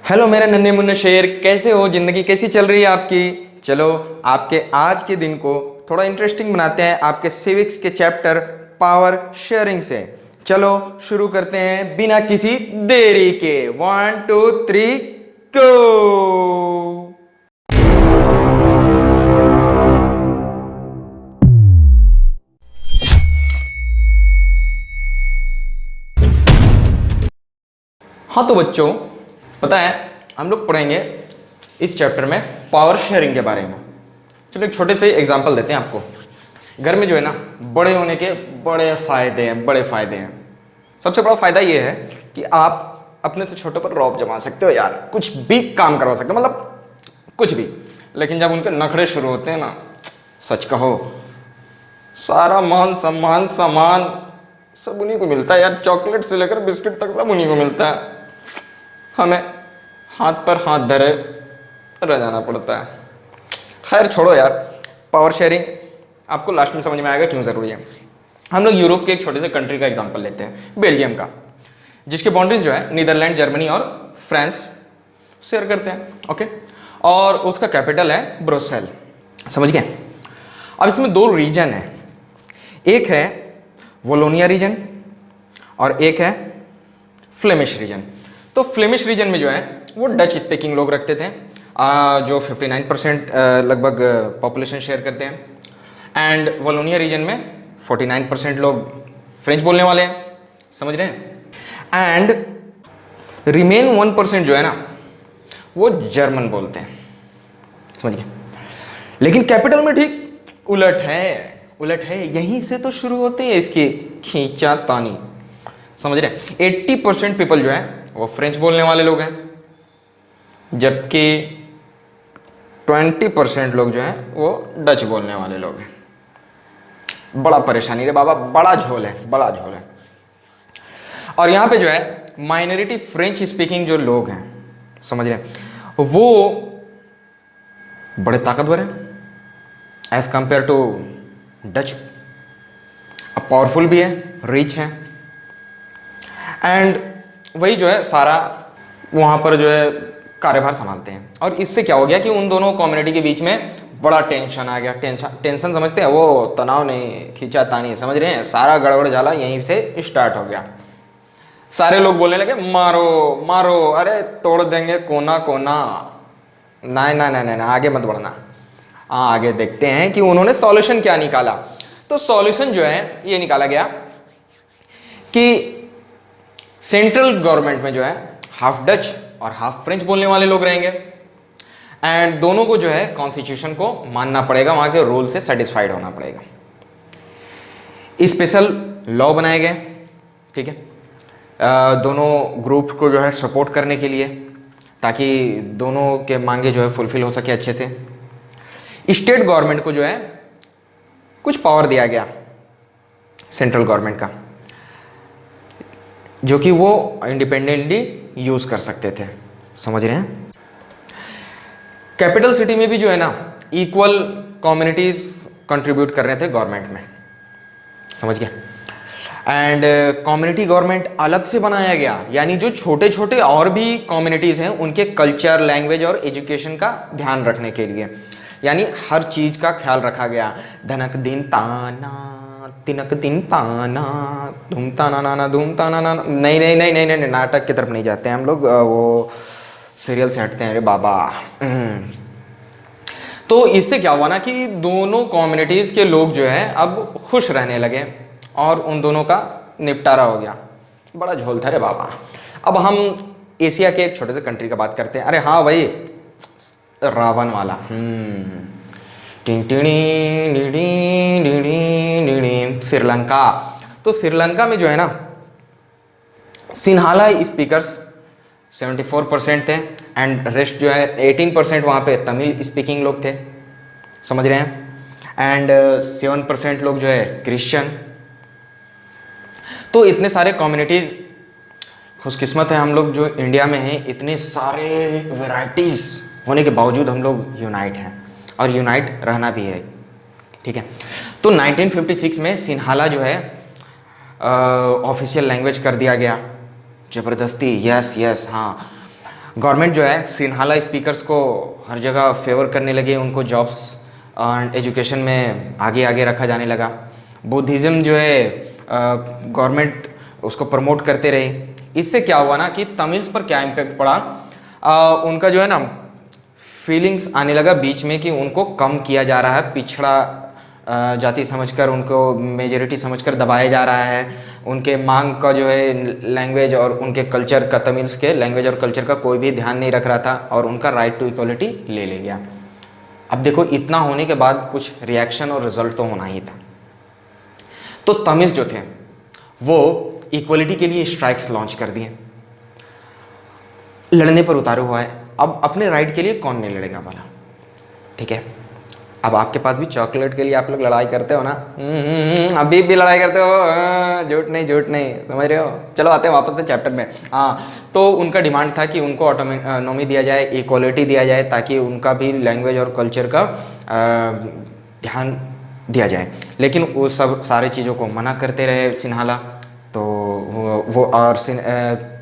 Hello मेरे नन्हे मुन्ने शेर, कैसे हो? जिंदगी कैसी चल रही है आपकी? चलो आपके आज के दिन को थोड़ा इंटरेस्टिंग बनाते हैं आपके सिविक्स के चैप्टर पावर शेयरिंग से। चलो शुरू करते हैं बिना किसी देरी के। 1 2 3 गो। हाँ तो बच्चों, पता है हम लोग पढ़ेंगे इस चैप्टर में पावर शेयरिंग के बारे में। चलो एक छोटे से एग्जांपल देते हैं आपको। घर में जो है ना, बड़े होने के बड़े फायदे हैं। सबसे बड़ा फायदा ये है कि आप अपने से छोटे पर रौब जमा सकते हो यार, कुछ भी काम करवा सकते हो, मतलब कुछ भी। लेकिन जब उनके नखरे शुरू होते हैं ना, सच कहो सारा मान सम्मान सामान सब उन्हीं को मिलता है यार। चॉकलेट से लेकर बिस्किट तक सब उन्हीं को मिलता है। हमें हाथ पर हाथ धरे रह जाना पड़ता है। खैर छोड़ो यार, पावर शेयरिंग आपको लास्ट में समझ में आएगा क्यों ज़रूरी है। हम लोग यूरोप के एक छोटे से कंट्री का एग्जांपल लेते हैं, बेल्जियम का, जिसके बाउंड्रीज जो है नीदरलैंड, जर्मनी और फ्रांस शेयर करते हैं। ओके, और उसका कैपिटल है ब्रुसेल। समझ गए? अब इसमें दो रीजन है, एक है वोलोनिया रीजन और एक है फ्लेमिश रीजन। तो फ्लेमिश रीजन में जो है वो डच स्पीकिंग लोग रखते थे, जो 59% लगभग पॉपुलेशन शेयर करते हैं। एंड वोलोनिया रीजन में 49% लोग फ्रेंच बोलने वाले हैं। समझ रहे हैं? एंड रिमेन 1% जो है ना, वो जर्मन बोलते हैं। समझ गए? लेकिन कैपिटल में ठीक उलट है। यहीं से तो शुरू होते हैं इसकी खींचातानी। समझ रहे हैं? 80% पीपल जो है वो फ्रेंच बोलने वाले लोग हैं, जबकि 20% लोग जो हैं वो डच बोलने वाले लोग हैं। बड़ा परेशानी रे बाबा, बड़ा झोल है। और यहां पे जो है माइनॉरिटी फ्रेंच स्पीकिंग जो लोग हैं, समझ रहे हैं, वो बड़े ताकतवर हैं एज कंपेयर टू डच। अब पावरफुल भी है, रिच है, एंड वही जो है सारा वहाँ पर जो है कार्यभार संभालते हैं। और इससे क्या हो गया कि उन दोनों कम्युनिटी के बीच में बड़ा टेंशन आ गया। टेंशन समझते हैं, वो तनाव नहीं, खींचातानी, समझ रहे हैं? सारा गड़बड़ झाला यहीं से स्टार्ट हो गया। सारे लोग बोलने लगे मारो, अरे तोड़ देंगे कोना ना, आगे मत बढ़ना। आगे देखते हैं कि उन्होंने सॉल्यूशन क्या निकाला। तो सॉल्यूशन जो है ये निकाला गया कि सेंट्रल गवर्नमेंट में जो है हाफ डच और हाफ फ्रेंच बोलने वाले लोग रहेंगे, एंड दोनों को जो है कॉन्स्टिट्यूशन को मानना पड़ेगा, वहां के रूल से सेटिस्फाइड होना पड़ेगा। स्पेशल लॉ बनाए गए, ठीक है, दोनों ग्रुप को जो है सपोर्ट करने के लिए, ताकि दोनों के मांगे जो है फुलफिल हो सके अच्छे से। स्टेट गवर्नमेंट को जो है कुछ पावर दिया गया सेंट्रल गवर्नमेंट का, जो कि वो इंडिपेंडेंटली यूज कर सकते थे। समझ रहे हैं? कैपिटल सिटी में भी जो है ना इक्वल कम्युनिटीज कंट्रीब्यूट कर रहे थे गवर्नमेंट में। समझ गए? एंड कम्युनिटी गवर्नमेंट अलग से बनाया गया, यानी जो छोटे छोटे और भी कम्युनिटीज हैं उनके कल्चर, लैंग्वेज और एजुकेशन का ध्यान रखने के लिए, यानी हर चीज का ख्याल रखा गया। धनक दिन ताना तिनक दिन ताना धूम ताना नाना धूम ताना नाना। नहीं, नाटक की तरफ नहीं जाते हैं हम लोग, वो सीरियल से हटते हैं रे बाबा। तो इससे क्या हुआ ना कि दोनों कम्युनिटीज के लोग जो है अब खुश रहने लगे और उन दोनों का निपटारा हो गया। बड़ा झोल था रे बाबा। अब हम एशिया के एक छोटे से कंट्री का बात करते हैं। अरे हाँ भाई, रावण वाला। श्रीलंका। तो श्रीलंका में जो है ना सिन्हाला स्पीकर्स 74% थे, एंड रेस्ट जो है 18% वहाँ पे तमिल स्पीकिंग लोग थे। समझ रहे हैं? एंड 7% लोग जो है क्रिश्चियन। तो इतने सारे कम्युनिटीज़, खुशकिस्मत है हम लोग जो इंडिया में हैं, इतने सारे वैरायटीज़ होने के बावजूद हम लोग यूनाइट हैं और यूनाइट रहना भी है। ठीक है? तो 1956 में सिन्हाला जो है ऑफिशियल लैंग्वेज कर दिया गया ज़बरदस्ती। यस हाँ, गवर्नमेंट जो है सिन्हाला स्पीकर्स को हर जगह फेवर करने लगे, उनको जॉब्स एंड एजुकेशन में आगे आगे रखा जाने लगा। बुद्धिज़्म जो है गवर्नमेंट उसको प्रमोट करते रहे। इससे क्या हुआ ना कि तमिल्स पर क्या इम्पैक्ट पड़ा, उनका जो है ना फीलिंग्स आने लगा बीच में कि उनको कम किया जा रहा है, पिछड़ा जाति समझकर, उनको मेजॉरिटी समझकर दबाया जा रहा है। उनके मांग का जो है लैंग्वेज और उनके कल्चर का, तमिल्स के लैंग्वेज और कल्चर का कोई भी ध्यान नहीं रख रहा था और उनका राइट टू इक्वलिटी ले गया। अब देखो इतना होने के बाद कुछ रिएक्शन और रिजल्ट तो होना ही था। तो तमिल्स जो थे वो इक्वलिटी के लिए स्ट्राइक्स लॉन्च कर दिए, लड़ने पर उतारू हुआ है। अब अपने राइट के लिए कौन नहीं लड़ेगा वाला, ठीक है। अब आपके पास भी चॉकलेट के लिए आप लोग लड़ाई करते हो ना, अभी भी लड़ाई करते हो, झूठ नहीं, समझ रहे हो। चलो आते हैं वापस से चैप्टर में। हाँ, तो उनका डिमांड था कि उनको ऑटोनॉमी दिया जाए, इक्वलिटी दिया जाए, ताकि उनका भी लैंग्वेज और कल्चर का ध्यान दिया जाए। लेकिन वो सब सारे चीज़ों को मना करते रहे सिन्हाला। तो वो और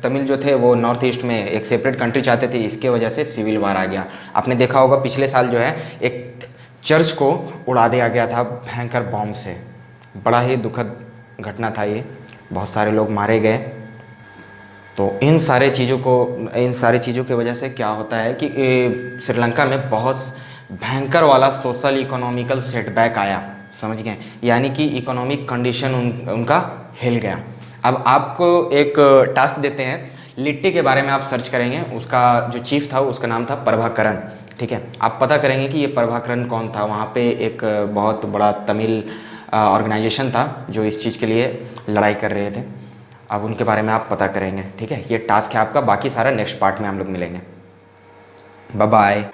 तमिल जो थे वो नॉर्थ ईस्ट में एक सेपरेट कंट्री चाहते थे, इसके वजह से सिविल वार आ गया। आपने देखा होगा पिछले साल जो है एक चर्च को उड़ा दिया गया था भयंकर बॉम्ब से। बड़ा ही दुखद घटना था ये, बहुत सारे लोग मारे गए। तो इन सारी चीज़ों की वजह से क्या होता है कि श्रीलंका में बहुत भयंकर वाला सोशल इकोनॉमिकल सेटबैक आया, समझ गए, यानी कि इकोनॉमिक कंडीशन उनका हिल गया। अब आपको एक टास्क देते हैं, लिट्टी के बारे में आप सर्च करेंगे, उसका जो चीफ था उसका नाम था प्रभाकरण, ठीक है। आप पता करेंगे कि ये प्रभाकरण कौन था। वहाँ पे एक बहुत बड़ा तमिल ऑर्गेनाइजेशन था जो इस चीज़ के लिए लड़ाई कर रहे थे। अब उनके बारे में आप पता करेंगे, ठीक है। ये टास्क है आपका, बाकी सारा नेक्स्ट पार्ट में हम लोग मिलेंगे। Bye bye.